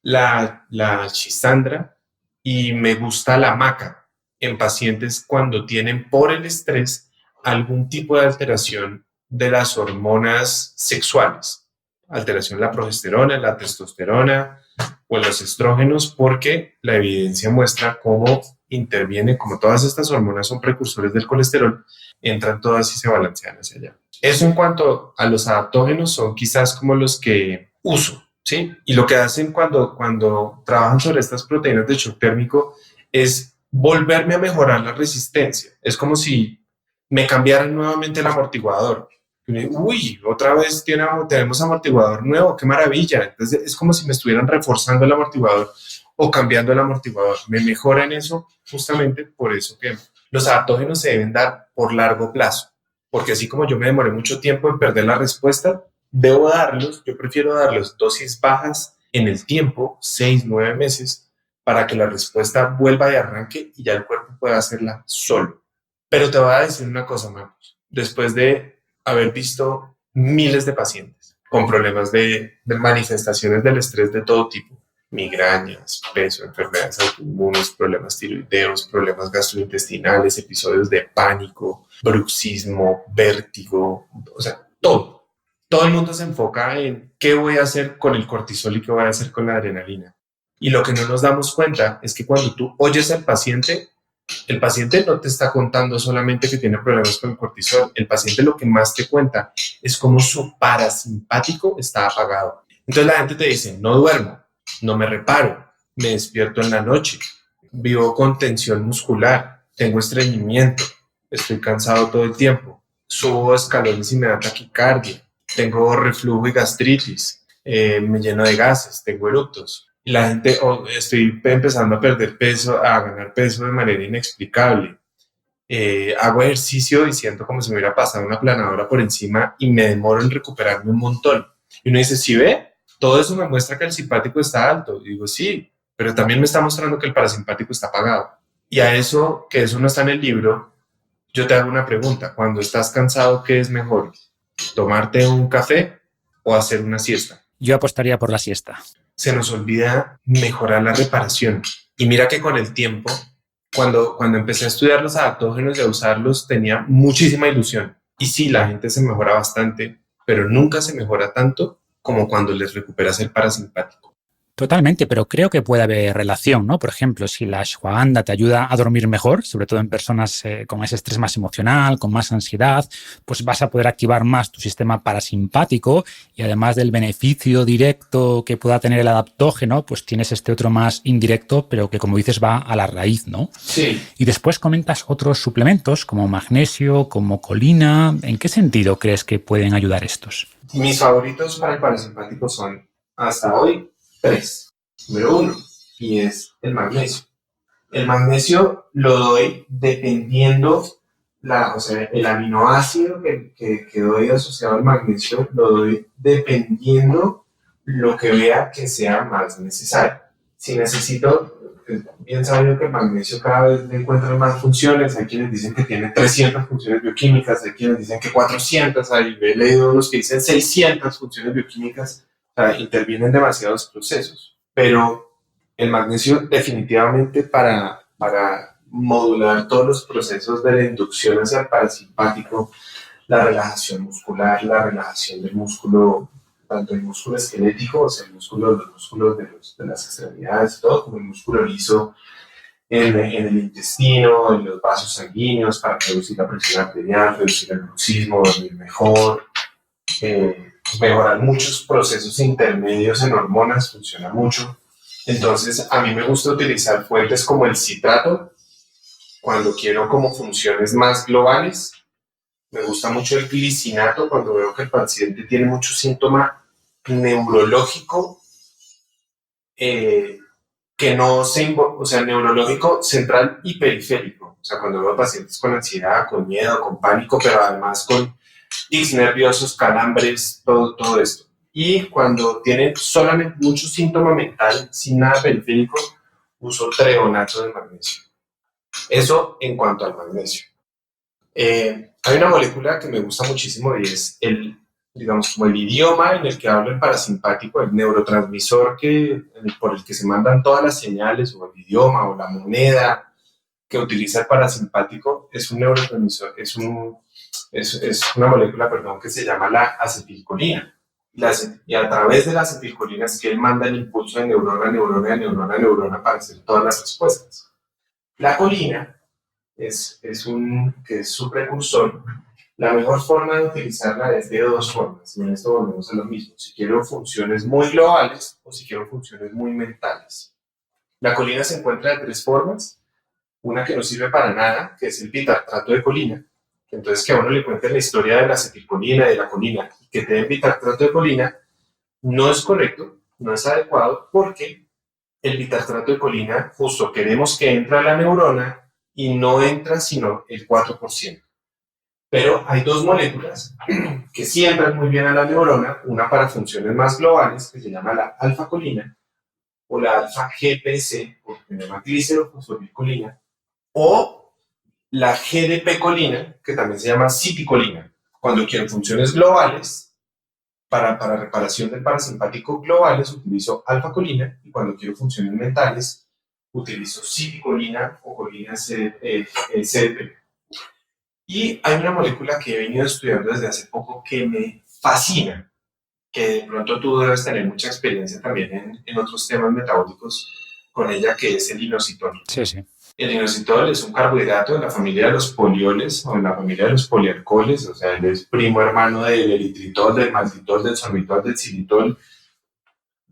la chisandra y me gusta la maca en pacientes cuando tienen por el estrés algún tipo de alteración de las hormonas sexuales, alteración en la progesterona, en la testosterona o en los estrógenos, porque la evidencia muestra cómo interviene, como todas estas hormonas son precursores del colesterol, entran todas y se balancean hacia allá. Eso en cuanto a los adaptógenos son quizás como los que uso, ¿sí? Y lo que hacen cuando trabajan sobre estas proteínas de shock térmico es volverme a mejorar la resistencia. Es como si me cambiaran nuevamente el amortiguador. Uy, otra vez tenemos amortiguador nuevo, qué maravilla. Entonces es como si me estuvieran reforzando el amortiguador o cambiando el amortiguador. Me mejora en eso justamente por eso que los adaptógenos se deben dar por largo plazo, porque así como yo me demoré mucho tiempo en perder la respuesta, yo prefiero darlos dosis bajas en el tiempo, 6, 9 meses, para que la respuesta vuelva de arranque y ya el cuerpo pueda hacerla solo. Pero te voy a decir una cosa, Marcos. Después de haber visto miles de pacientes con problemas de manifestaciones del estrés de todo tipo, migrañas, peso, enfermedades autoinmunes, problemas tiroideos, problemas gastrointestinales, episodios de pánico, bruxismo, vértigo, o sea, todo. Todo el mundo se enfoca en qué voy a hacer con el cortisol y qué voy a hacer con la adrenalina. Y lo que no nos damos cuenta es que cuando tú oyes al paciente, el paciente no te está contando solamente que tiene problemas con el cortisol. El paciente lo que más te cuenta es cómo su parasimpático está apagado. Entonces la gente te dice, no duermo, no me reparo, me despierto en la noche, vivo con tensión muscular, tengo estreñimiento, estoy cansado todo el tiempo, subo escalones y me da taquicardia, tengo reflujo y gastritis, me lleno de gases, tengo eructos. Y la gente, estoy empezando a perder peso, a ganar peso de manera inexplicable. Hago ejercicio y siento como si me hubiera pasado una planadora por encima y me demoro en recuperarme un montón. Y uno dice, ¿sí ve? Todo eso me muestra que el simpático está alto. Y digo, sí, pero también me está mostrando que el parasimpático está apagado. Y a eso, que eso no está en el libro, yo te hago una pregunta. Cuando estás cansado, ¿qué es mejor? ¿Tomarte un café o hacer una siesta? Yo apostaría por la siesta. Se nos olvida mejorar la reparación. Y mira que con el tiempo, cuando empecé a estudiar los adaptógenos y a usarlos, tenía muchísima ilusión. Y sí, la gente se mejora bastante, pero nunca se mejora tanto como cuando les recuperas el parasimpático. Totalmente, pero creo que puede haber relación, ¿no? Por ejemplo, si la ashwagandha te ayuda a dormir mejor, sobre todo en personas con ese estrés más emocional, con más ansiedad, pues vas a poder activar más tu sistema parasimpático y además del beneficio directo que pueda tener el adaptógeno, pues tienes este otro más indirecto, pero que como dices va a la raíz, ¿no? Sí. Y después comentas otros suplementos como magnesio, como colina. ¿En qué sentido crees que pueden ayudar estos? Mis favoritos para el parasimpático son, hasta hoy, 3. Número 1, y es el magnesio. El magnesio lo doy dependiendo, o sea, el aminoácido que doy asociado al magnesio lo doy dependiendo lo que vea que sea más necesario. Si necesito, es bien sabido que el magnesio cada vez le encuentran más funciones. Hay quienes dicen que tiene 300 funciones bioquímicas, hay quienes dicen que 400, hay leído unos que dicen 600 funciones bioquímicas. O sea, intervienen demasiados procesos. Pero el magnesio definitivamente para modular todos los procesos de la inducción hacia el parasimpático, la relajación muscular, la relajación del músculo, tanto el músculo esquelético, o sea, los músculos de las extremidades, todo, como el músculo liso en el intestino, en los vasos sanguíneos, para reducir la presión arterial, reducir el bruxismo, dormir mejor, mejorar muchos procesos intermedios en hormonas, funciona mucho. Entonces, a mí me gusta utilizar fuentes como el citrato cuando quiero como funciones más globales. Me gusta mucho el glicinato cuando veo que el paciente tiene mucho síntoma neurológico que no se, o sea, neurológico central y periférico. O sea, cuando veo pacientes con ansiedad, con miedo, con pánico, pero además con tics nerviosos, calambres, todo esto. Y cuando tienen solamente mucho síntoma mental, sin nada periférico, uso treonato de magnesio. Eso en cuanto al magnesio. Hay una molécula que me gusta muchísimo y es digamos, como el idioma en el que habla el parasimpático, el neurotransmisor por el que se mandan todas las señales, o el idioma, o la moneda que utiliza el parasimpático, es un neurotransmisor, es una molécula, perdón, que se llama la acetilcolina. Y a través de la acetilcolina es que él manda el impulso de neurona, neurona, neurona, neurona para hacer todas las respuestas. La colina que es su precursor. La mejor forma de utilizarla es de dos formas, y en esto volvemos a lo mismo. Si quiero funciones muy globales o si quiero funciones muy mentales. La colina se encuentra de 3 formas. Una que no sirve para nada, que es el bitartrato de colina. Entonces, que a uno le cuente la historia de la acetilcolina y de la colina, y que te den bitartrato de colina, no es correcto, no es adecuado, porque el bitartrato de colina justo queremos que entre a la neurona y no entra sino el 4%. Pero hay 2 moléculas que sí entran muy bien a la neurona, una para funciones más globales, que se llama la alfa-colina, o la alfa-GPC, o glicero-fosforilcolina, o la GDP-colina, que también se llama citicolina. Cuando quiero funciones globales, para reparación del parasimpático globales, utilizo alfa-colina, y cuando quiero funciones mentales, utilizo citicolina o colina CDP. Y hay una molécula que he venido estudiando desde hace poco que me fascina, que de pronto tú debes tener mucha experiencia también en otros temas metabólicos con ella, que es el inositol. Sí, sí. El inositol es un carbohidrato de la familia de los polioles o en la familia de los polialcoholes, o sea, él es primo hermano del eritritol, del maltitol, del sorbitol, del xilitol.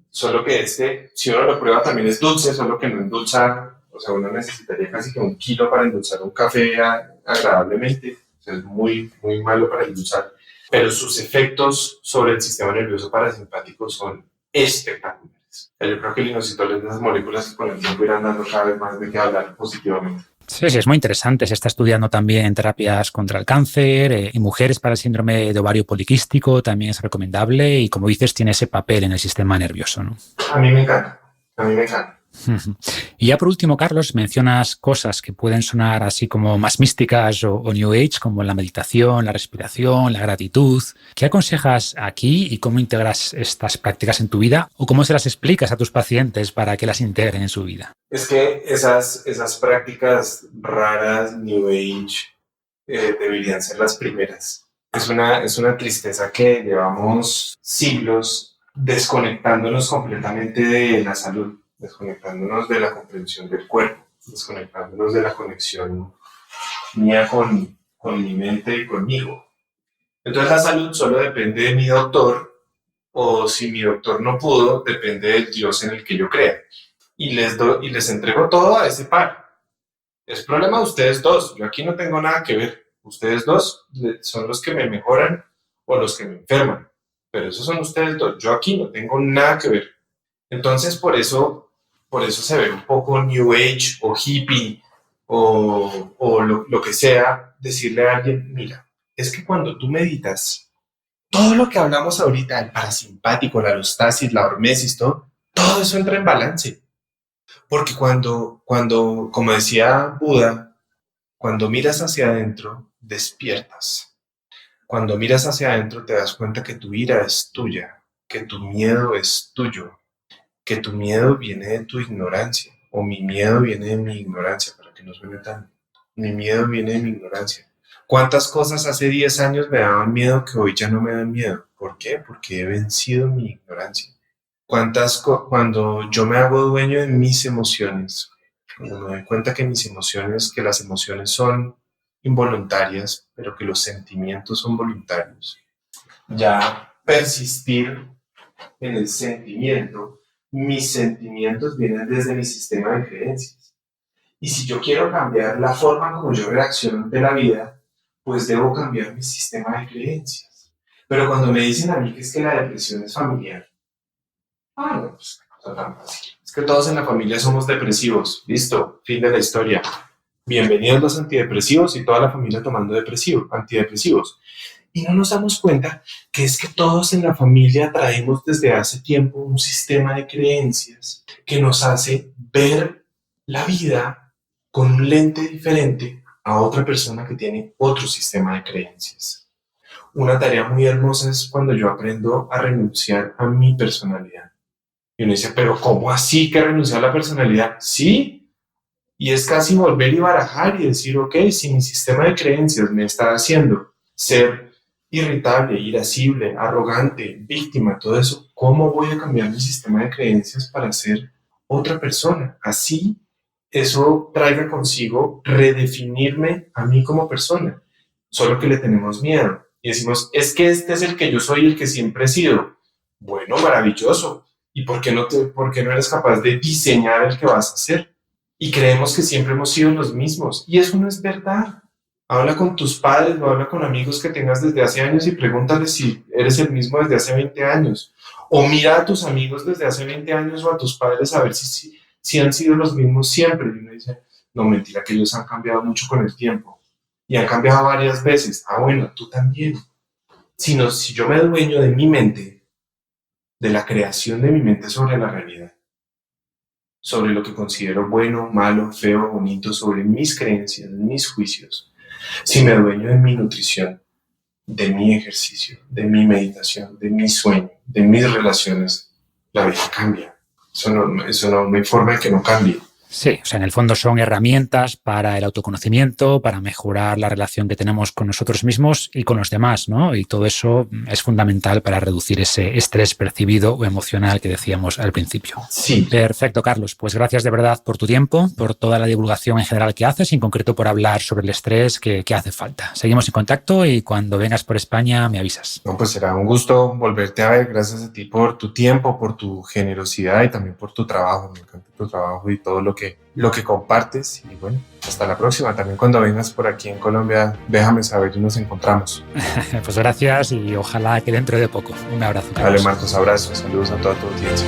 Solo que si uno lo prueba, también es dulce, solo que no endulza. O sea, uno necesitaría casi que 1 kilo para endulzar un café agradablemente. O sea, es muy, muy malo para endulzar. Pero sus efectos sobre el sistema nervioso parasimpático son espectaculares. Yo creo que el inositol es de esas moléculas que con el tiempo irán dando cada vez más de qué hablar positivamente. Sí, sí, es muy interesante. Se está estudiando también terapias contra el cáncer y mujeres para el síndrome de ovario poliquístico también es recomendable y, como dices, tiene ese papel en el sistema nervioso, ¿no? A mí me encanta, a mí me encanta. Y ya por último, Carlos, mencionas cosas que pueden sonar así como más místicas o New Age, como la meditación, la respiración, la gratitud. ¿Qué aconsejas aquí y cómo integras estas prácticas en tu vida o cómo se las explicas a tus pacientes para que las integren en su vida? Es que esas prácticas raras, New Age, deberían ser las primeras. Es una tristeza que llevamos siglos desconectándonos completamente de la salud, desconectándonos de la comprensión del cuerpo, desconectándonos de la conexión mía con mi mente y conmigo. Entonces la salud solo depende de mi doctor, o si mi doctor no pudo, depende del Dios en el que yo crea. Y les entrego todo a ese par. Es problema de ustedes dos. Yo aquí no tengo nada que ver. Ustedes dos son los que me mejoran o los que me enferman. Pero esos son ustedes dos. Yo aquí no tengo nada que ver. Entonces, por eso se ve un poco New Age o hippie o lo que sea, decirle a alguien, mira, es que cuando tú meditas, todo lo que hablamos ahorita, el parasimpático, la alostasis, la hormesis, todo eso entra en balance. Porque cuando, como decía Buda, cuando miras hacia adentro, despiertas. Cuando miras hacia adentro, te das cuenta que tu ira es tuya, que tu miedo es tuyo, que tu miedo viene de tu ignorancia, o mi miedo viene de mi ignorancia, para que no suene tan... Mi miedo viene de mi ignorancia. ¿Cuántas cosas hace 10 años me daban miedo que hoy ya no me dan miedo? ¿Por qué? Porque he vencido mi ignorancia. Cuando yo me hago dueño de mis emociones, cuando me doy cuenta que que las emociones son involuntarias, pero que los sentimientos son voluntarios, ya persistir en el sentimiento, mis sentimientos vienen desde mi sistema de creencias. Y si yo quiero cambiar la forma como yo reacciono ante la vida, pues debo cambiar mi sistema de creencias. Pero cuando me dicen a mí que es que la depresión es familiar, no, pues no tan fácil. Es que todos en la familia somos depresivos. Listo, fin de la historia. Bienvenidos los antidepresivos y toda la familia tomando antidepresivos. Y no nos damos cuenta que es que todos en la familia traemos desde hace tiempo un sistema de creencias que nos hace ver la vida con un lente diferente a otra persona que tiene otro sistema de creencias. Una tarea muy hermosa es cuando yo aprendo a renunciar a mi personalidad. Y uno dice, pero ¿cómo así que renunciar a la personalidad? Sí, y es casi volver y barajar y decir, ok, si mi sistema de creencias me está haciendo ser irritable, irascible, arrogante, víctima, todo eso, ¿cómo voy a cambiar mi sistema de creencias para ser otra persona? Así, eso traiga consigo redefinirme a mí como persona, solo que le tenemos miedo. Y decimos, es que este es el que yo soy, el que siempre he sido. Bueno, maravilloso. ¿Y por qué no eres capaz de diseñar el que vas a ser? Y creemos que siempre hemos sido los mismos. Y eso no es verdad. Habla con tus padres o habla con amigos que tengas desde hace años y pregúntales si eres el mismo desde hace 20 años. O mira a tus amigos desde hace 20 años o a tus padres a ver si han sido los mismos siempre. Y uno dice, no, mentira, que ellos han cambiado mucho con el tiempo. Y han cambiado varias veces. Bueno, tú también. Si yo me dueño de mi mente, de la creación de mi mente sobre la realidad, sobre lo que considero bueno, malo, feo, bonito, sobre mis creencias, mis juicios, si me dueño de mi nutrición, de mi ejercicio, de mi meditación, de mi sueño, de mis relaciones, la vida cambia. Eso no hay forma de que no cambie. Sí, o sea, en el fondo son herramientas para el autoconocimiento, para mejorar la relación que tenemos con nosotros mismos y con los demás, ¿no? Y todo eso es fundamental para reducir ese estrés percibido o emocional que decíamos al principio. Sí. Perfecto, Carlos. Pues gracias de verdad por tu tiempo, por toda la divulgación en general que haces y en concreto por hablar sobre el estrés que hace falta. Seguimos en contacto y cuando vengas por España me avisas. No, pues será un gusto volverte a ver. Gracias a ti por tu tiempo, por tu generosidad y también por tu trabajo. Me encanta tu trabajo y todo lo que compartes. Y bueno, hasta la próxima. También cuando vengas por aquí en Colombia, déjame saber y nos encontramos. Pues gracias y ojalá que dentro de poco. Un abrazo, Carlos. Dale, Marcos, abrazos. Saludos a toda tu audiencia.